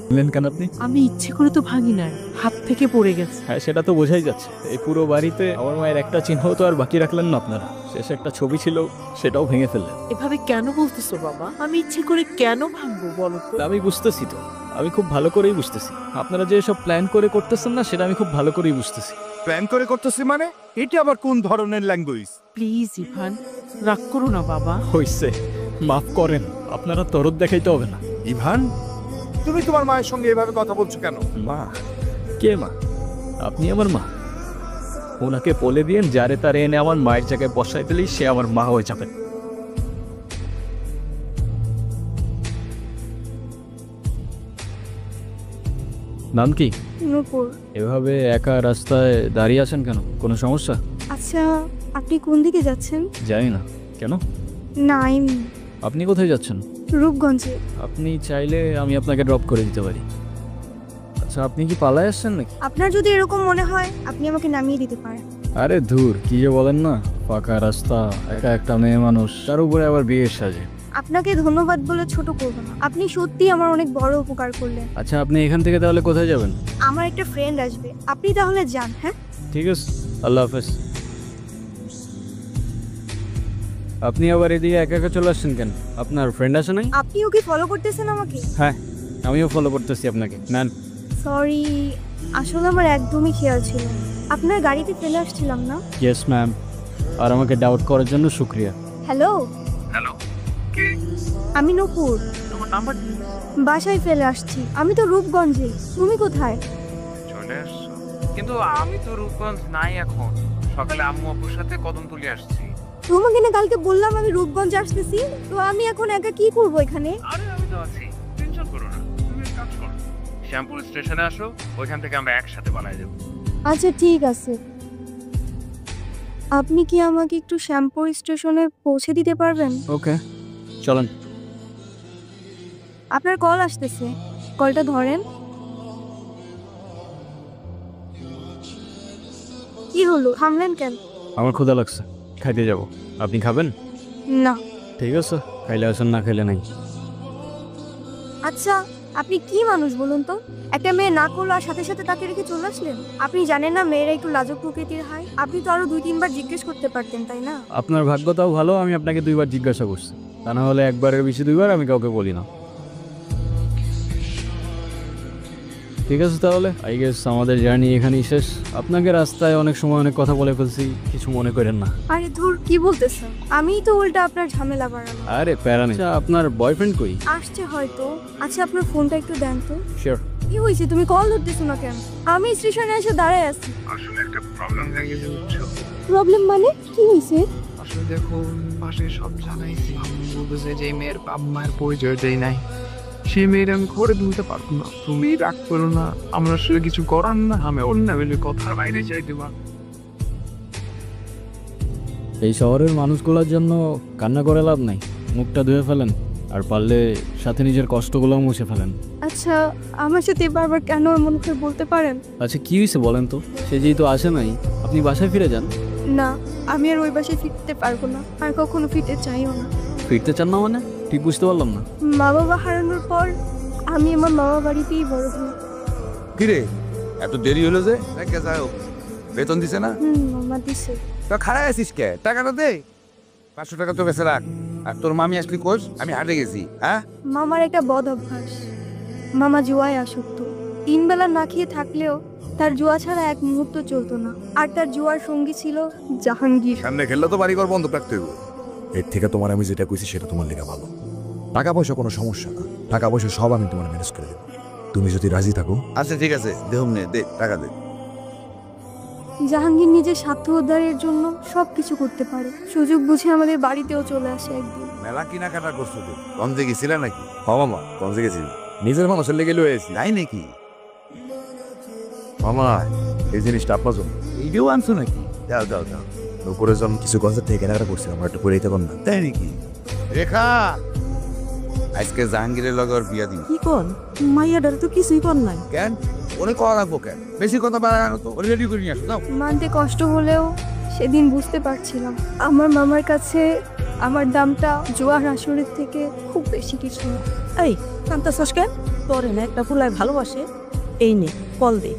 বললেন কেন আপনি? আমি ইচ্ছে করে তো ভাঙি নাই, হাত থেকে পড়ে গেছে। হ্যাঁ, সেটা তো বোঝাই যাচ্ছে। এই পুরো বাড়িতে আমার মায়ের একটা চিহ্ন তো আর বাকি রাখলেন না আপনারা। শেষে একটা ছবি ছিল, সেটাও ভেঙে ফেললেন। এভাবে কেন বলতেছো বাবা? আমি ইচ্ছে করে কেন ভাঙবো বলো তো? আমি বুঝতেছি তো, আমি খুব ভালো করেই বুঝতেছি। আপনারা যে সব প্ল্যান করে করতেছেন না, সেটা আমি খুব ভালো করেই বুঝতেছি। প্ল্যান করে করতেছি মানে? এটা আবার কোন ধরনের ল্যাঙ্গুয়েজ? প্লিজ ইভান, রাগ করো না বাবা। হইছে, মাফ করেন। আপনারা তরদ দেখাইতে হবে না। ইভান, তুমি তোমার মায়ের সঙ্গে এভাবে কথা বলছো কেন? মা? কে মা? আপনি আমার মা। ওনাকে বলে দিয়েন যারে তারে এনে আমার মায়ের জায়গায় বসাই দিলেই সে আমার মা হয়ে যাবে। নাম কি? নূপুর। এভাবে একা রাস্তায় দাঁড়িয়ে আছেন কেন? কোনো সমস্যা? আচ্ছা, আপনি কোন দিকে যাচ্ছেন? জানি না। কেন? না, আপনি কোথায় যাচ্ছেন? রূপগঞ্জে। আপনি চাইলে আমি আপনাকে ড্রপ করে দিতে পারি। আচ্ছা, আপনি কি পালায় আসছেন নাকি? আপনার যদি এরকম মনে হয় আপনি আমাকে নামিয়ে দিতে পারেন। আরে ধুর, কি যে বলেন না। ফাঁকা রাস্তা, একা একটা মেয়ে মানুষ, তার উপরে আবার বিয়ের সাজে। আপনাকে ধন্যবাদ বলে ছোট করব না, আপনি সত্যি আমার অনেক বড় উপকার করলেন। আচ্ছা, আপনি এখান থেকে তাহলে কোথায় যাবেন? আমার একটা ফ্রেন্ড আসবে, আপনি তাহলে যান। হ্যাঁ, ঠিক আছে, আল্লাহ হাফেজ। আপনি আবার এদিকে একা একা চলে আসছেন কেন? আপনার ফ্রেন্ড আছে নাই? আপনি ওকে ফলো করতেছেন আমাকে? হ্যাঁ, আমিও ফলো করতেছি আপনাকে। নেন। সরি, আসলে আমার একদমই খেয়াল ছিল না। আপনার গাড়িতে ফেলে আসছিলাম না? Yes ma'am. আর আমাকে ডাউট করার জন্য শুক্রিয়া। হ্যালো। হ্যালো, কে? আমি নূপুর, তোমার নাম্বার বাসায় ফেলে আসছি। আমি তো রূপগঞ্জে, তুমি কোথায়? চলে আসছো? কিন্তু আমি তো রূপগঞ্জ নাই এখন। সকালে আম্মু আপুর সাথে কদমতলি আসছি। তোমাকে না কালকে বললাম আমি রূপগঞ্জ আসতেছি, তো আমি এখন একা কি করব এখানে? আরে আমি তো আছি, টেনশন করো না। তুমি এক কাজ করো, শ্যামপুর স্টেশনে আসো, ওইখান থেকে আমরা একসাথে বানায় দেবো। আচ্ছা ঠিক আছে, আপনি কি আমাকে একটু শ্যামপুর স্টেশনে পৌঁছে দিতে পারবেন? ওকে, চলেন। আপনার কল আসতেছে, কলটা ধরেন। কি হলো, থামলেন কেন? আমার ক্ষুধা লাগছে, খাইতে যাব। আপনি খাবেন? না। ঠিক আছে, খাইলে আসেন, না খাইলে নাই। আচ্ছা, আপনি কি মানুষ বলুন তো? একটা মেয়ে না করলো আর সাথে সাথে তাকে রেখে চলে আসলেন? আপনি জানেন না মেয়েরা একটু লাজুক প্রকৃতির হয়? আপনি তো আরো 2-3 বার জিজ্ঞেস করতে পারতেন, তাই না? আপনার ভাগ্যটাও ভালো, আমি আপনাকে 2বার জিজ্ঞাসা করছি। তা না হলে একবারের বেশি 2বার আমি কাউকে বলি না। ঠিক আছে, তাহলে আই গেস আমাদের জার্নি এখানেই শেষ। আপনাকে রাস্তায় অনেক সময় অনেক কথা বলে ফেলছি, কিছু মনে করেন না। আরে ধুর, কি বলতেছেন? আমিই তো উল্টা আপনার ঝামেলা বাড়ালাম। আরে প্যারা নেই। আচ্ছা, আপনার বয়ফ্রেন্ড কই? আসছে হয়তো। আচ্ছা, আপনার ফোনটা একটু দেন তো। শিওর। কি হয়েছে, তুমি কল ধরতেছো না কেন? আমি স্টেশনে এসে দাঁড়ায় আছি। আসলে একটা প্রবলেম হয়ে গেছে, বুঝছো? প্রবলেম মানে কি হয়েছে? আসলে দেখো, পাশে সব জানাইছি। আম্মু বলতেছে যে এই মেয়ের বাপ মায়ের পরিচয়টাই নাই। সেই মেয়ের আমি করে তুলতে পারবো না। তুমি রাগ করো না, আমরা আসলে কিছু করার না। আমি অন্য বলে কথার বাইরে চাইতে পারবো। এই শহরের মানুষগুলোর জন্য কান্না করে লাভ নাই। মুখটা ধুয়ে ফেলেন, আর পারলে সাথে নিজের কষ্টগুলোও মুছে ফেলেন। আচ্ছা, আমার সাথে বারবার কেন এমন করে বলতে পারেন? আচ্ছা, কি হয়েছে বলেন তো? সে যেহেতু আসে নাই, আপনি বাসায় ফিরে যান। না, আমি আর ওই বাসায় ফিরতে পারবো না, আর কখনো ফিরতে চাইও না। ফিরতে চান না মানে? ঠিক বুঝতে পারলাম না। মা বাবা হারানোর পর আমি আমার মামা বাড়িতেই বড় হই। কিরে, এত দেরি হলো যে? যাই হোক, বেতন দিছে না? মামা দিছে। তা খারাপ আছিস কে? টাকাটা দে। 500 টাকা তো বেঁচে রাখ। আর তোর মামি আসলি কোষ? আমি হাটে গেছি। হ্যাঁ, মামার একটা বদ অভ্যাস, মামা জুয়ায় আসক্ত। 3 বেলা না খেয়ে থাকলেও তার জুয়া ছাড়া এক মুহূর্ত চলতো না। আর তার জুয়ার সঙ্গী ছিল জাহাঙ্গীর। সামনে খেললে তো বাড়িঘর বন্ধ রাখতে হইব। এর থেকে তোমার আমি যেটা কইছি সেটা তোমার লেগে ভালো। টাকা পয়সা কোনো সমস্যা না, টাকা পয়সা সব আমি তোমার ম্যানেজ করে দেবো, তুমি যদি রাজি থাকো। আচ্ছা ঠিক আছে, দেহম নে, দে টাকা দে। জাহাঙ্গীর নিজের স্বার্থ উদ্ধারের জন্য সবকিছু করতে পারে। সুযোগ বুঝে আমাদের বাড়িতেও চলে আসে একদিন। মেলা কেনাকাটা করছো তো? গঞ্জে গেছিলে নাকি? হ মামা, গঞ্জে গেছি। নিজের মানুষের লেগে লয়ে এসেছি। তাই নাকি মামা? এই জিনিসটা আপনার জন্য। এইটাও আনছো নাকি? দাও দাও দাও। উপরে যখন কিছু গঞ্জের থেকে কেনাকাটা করছিলাম, আমার একটু করে দিতে পার না? তাই নাকি? রেখা, আজকে জাহাঙ্গীরের লগে ওর বিয়া দিন। কি কোন মাইয়াডার তো কিছুই কর নাই। কেন? ওরে করা লাগবো কেন? বেশি কথা বাড়ানো তো। ওরে রেডি করে নিয়ে আসো, দাও। মানতে কষ্ট হলেও সেদিন বুঝতে পারছিলাম আমার মামার কাছে আমার দামটা জুয়ার আসরের থেকে খুব বেশি কিছু না। এই কান্তা সসকে তোরে না একটা ফুলায় ভালোবাসে, এই নে কল দে,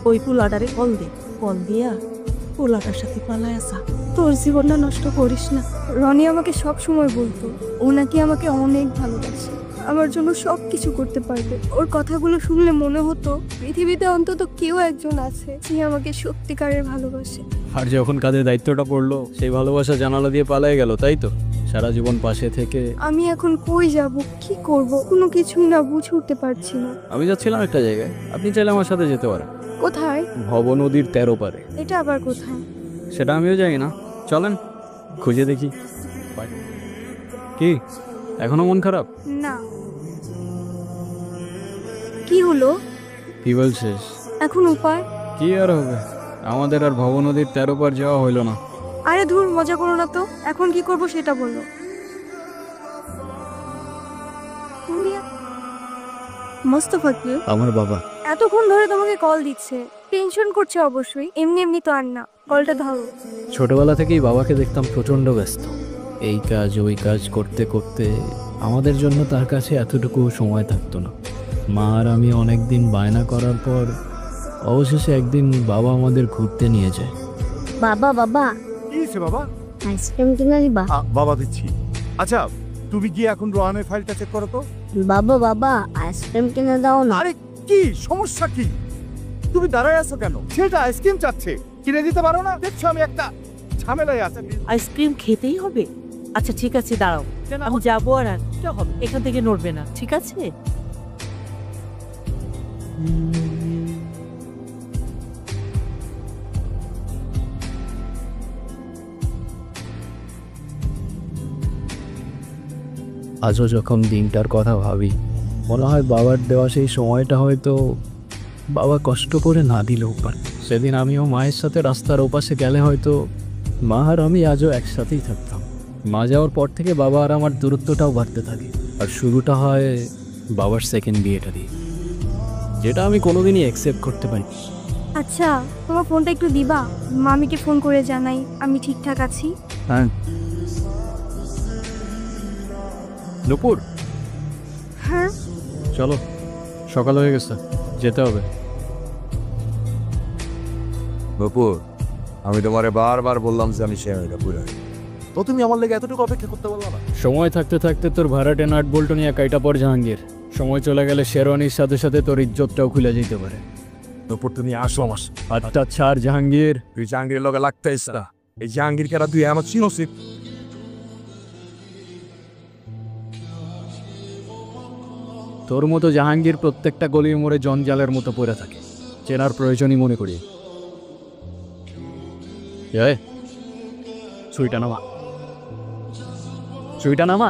ওই ফুলাটারে কল দে, কল দিয়া ফুলাটার সাথে পালায় আসা, তোর জীবনটা নষ্ট করিস না। রনি আমাকে সব সময় বলতো ও নাকি আমাকে অনেক ভালোবাসে, আমার জন্য সব কিছু করতে পারবে। ওর কথাগুলো শুনলে মনে হতো পৃথিবীতে অন্তত কেউ একজন আছে যে আমাকে সত্যিকারের ভালোবাসে। আর যখন কাঁধে দায়িত্বটা পড়লো সেই ভালোবাসা জানালা দিয়ে পালায় গেল, তাই তো? সারা জীবন পাশে থেকে আমি এখন কই যাব, কি করব, কোনো কিছুই না বুঝে উঠতে পারছি না। আমি যাচ্ছিলাম একটা জায়গায়, আপনি চাইলে আমার সাথে যেতে পারেন। কোথায়? ভব নদীর 13 পারে। এটা আবার কোথায়? সেটা আমিও জানি না, চলেন খুঁজে দেখি। কি এখনো মন খারাপ? না। কি হলো? টিউবওয়েল শেষ। এখন উপায়? কি আর হবে, আমাদের আর ভব নদীর 13 পার যাওয়া হইলো না। আরে ধুর, মজা করো না তো। এখন কি করব সেটা বলো। মোস্তফা কি? আমার বাবা। এতক্ষণ ধরে তোমাকে কল দিচ্ছে, টেনশন করছে অবশ্যই। এমনি এমনি তো আর না, কলটা ধরো। ছোটবেলা থেকেই বাবাকে দেখতাম প্রচণ্ড ব্যস্ত, এই কাজ ওই কাজ করতে করতে আমাদের জন্য তার কাছে এতটুকু সময় থাকতো না। মা আর আমি অনেক দিন বায়না করার পর অবশেষে একদিন বাবা আমাদের ঘুরতে নিয়ে যায়। বাবা বাবা কি হয়েছে বাবা? আইসক্রিম কিনে দিবা? বাবা দিচ্ছি। আচ্ছা তুমি গিয়ে এখন রোহানের ফাইলটা চেক করো তো। বাবা বাবা আইসক্রিম কিনে দাও না। আরে কি সমস্যা কি? তুমি দাঁড়ায় আছো কেন? ছেলেটা আইসক্রিম চাচ্ছে, কিনে দিতে পারো না? দেখছো আমি একটা ঝামেলায় আছি। আইসক্রিম খেতেই হবে? আচ্ছা ঠিক আছে, দাঁড়াও, আমি যাবো আর আনতে হবে, এখান থেকে নড়বে না, ঠিক আছে? আজও যখন দিনটার কথা ভাবি মনে হয় বাবার দেওয়া সেই সময়টা হয়তো বাবা কষ্ট করে না দিলেও পারে। সেদিন আমিও মায়ের সাথে রাস্তার ওপাশে গেলে হয়তো মা আর আমি আজও একসাথেই থাকতাম। মা যাওয়ার পর থেকে বাবা আর আমার দূরত্বটাও বাড়তে থাকে, আর শুরুটা হয় বাবার সেকেন্ড বিয়েটা দিয়ে, যেটা আমি কোনোদিনই অ্যাকসেপ্ট করতে পারি। আচ্ছা, তোমার ফোনটা একটু দিবা? মামিকে ফোন করে জানাই আমি ঠিকঠাক আছি। হ্যাঁ নুপুর, হ্যাঁ চলো সকাল হয়ে গেছে, যেতে হবে। বপুর, আমি তোমারে বারবার বললাম যে আমি শেয়ারটা পুরো, তো তুমি আমার লেগে এতটুকু অপেক্ষা করতে বললা না? সময় থাকতে থাকতে তোর ভাড়াটে নাট বল্টু নিয়ে কাইটা পর জাহাঙ্গীর, সময় চলে গেলে শেরওয়ানির সাথে সাথে তোর ইজ্জতটাও খুলে যেতে পারে। বপুর তুমি আসো আমার সাথে। আচ্ছা ছাড় জাহাঙ্গীর, তুই জাহাঙ্গীরের লগে লাগতেইস না। এই জাহাঙ্গীর কেরা তুই আমার চিনোসিস? তোর মতো জাহাঙ্গীর প্রত্যেকটা গলির মোড়ে জঞ্জালের মতো পড়ে থাকে, চেনার প্রয়োজনই মনে করি। এই, সুইটা নামা, সুইটা নামা।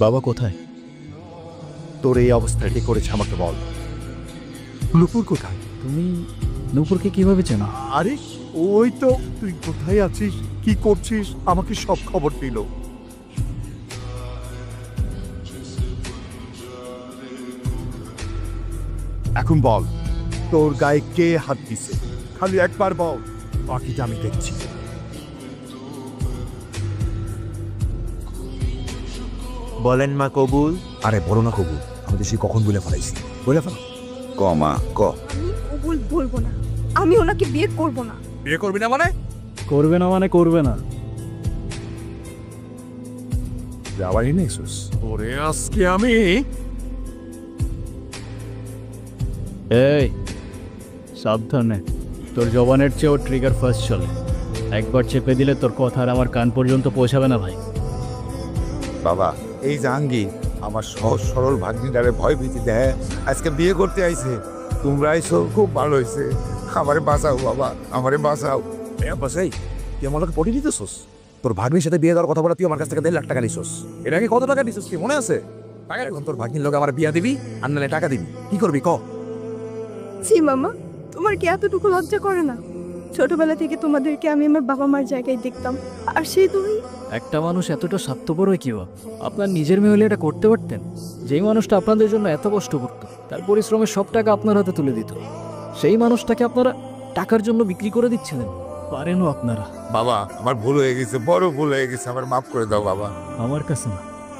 বাবা কোথায়? তোর এই অবস্থায় কি করেছে আমাকে বল। নুপুর কোথায়? তুমি নূপুরকে কিভাবে চেনো? আরে ওই তো, তুই কোথায় আছিস, কি করছিস, আমাকে সব খবর দিল। এখন বল, তোর গায়ে কে হাত দিছে? খালি একবার বল, বাকিটা আমি দেখছি। বলেন মা কবুল। আরে বলো না কবুল, আমাদের সে কখন বলে ফেলাইছি, বলে ফেল। কমা ক। আমি কবুল বলবো না, আমি ওনাকে বিয়ে করব না। বিয়ে করবি না মানে? করবে না মানে করবে না। যাওয়ারই নেক্সুস ওরে আজকে আমি। এই সাবধানে, তোর জবানের চেয়েও ট্রিগার ফার্স্ট চলে, একবার চেপে দিলে তোর কথা আর আমার কান পর্যন্ত পৌঁছাবে না ভাই। বাবা, এই জাহাঙ্গীর আমার সহজ সরল ভাগ্নিটারে ভয় ভীতি দেয়, আজকে বিয়ে করতে আইছে। তোমরা আইছো, খুব ভালো হয়েছে। আমারে বাঁচাও বাবা, আমারে বাঁচাও। বাসাই তুই আমার লোক পটি দিতেছোস? তোর ভাগ্নির সাথে বিয়ে দেওয়ার কথা বলে তুই আমার কাছ থেকে 1.5 লাখ টাকা নিছোস। এর আগে কত টাকা নিছোস কি মনে আছে? এখন তোর ভাগ্নির লোক আমার বিয়া দিবি আর নাহলে টাকা দিবি, কি করবি ক? জি মামা, তোমার কি এতটুকু লজ্জা করে না? ছোটবেলা থেকে তোমাদেরকে আমি আমার বাবা মার জায়গায় দেখতাম, আর সেই তুমি। একটা মানুষ এতটা স্বার্থপর হয় কি? আপনার নিজের মেয়ে হলে এটা করতে পারতেন? যেই মানুষটা আপনাদের জন্য এত কষ্ট করতো, তার পরিশ্রমের সব টাকা আপনার হাতে তুলে দিত। সেই মানুষটাকে আপনারা টাকার জন্য বিক্রি করে দিচ্ছিলেন। পারেনও আপনারা। বাবা আমার ভুল হয়ে গেছে, বড় ভুল হয়ে গেছে, আমার মাফ করে দাও বাবা। আমার কাছে না,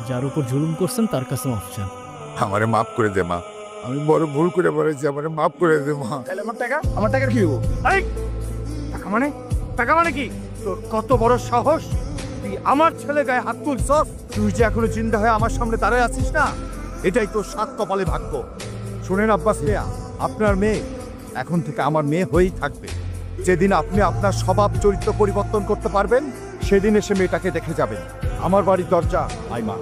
যার উপর জুলুম করছেন তার কাছে মাফ চান। আমারে মাফ করে দে মা, আমি বড় ভুল করে বলেছি, আমারে মাফ করে দে মা। তাহলে আমার টাকা কি হবো? এই টাকা মানে কি? তোর কত বড় সাহস, তুই আমার ছেলে গায়ে হাত তুলছস? তুই যে এখনো জিন্দা হয়ে আমার সামনে দাঁড়ায় আছিস না, এটাই তোর সাত কপালে ভাগ্য। শোনেন আব্বাস মিয়া, আপনার মেয়ে এখন থেকে আমার মেয়ে হয়েই থাকবে। যেদিন আপনি আপনার স্বভাব চরিত্র পরিবর্তন করতে পারবেন, সেদিন এসে মেয়েটাকে দেখে যাবেন। আমার বাড়ির দরজা আইমা।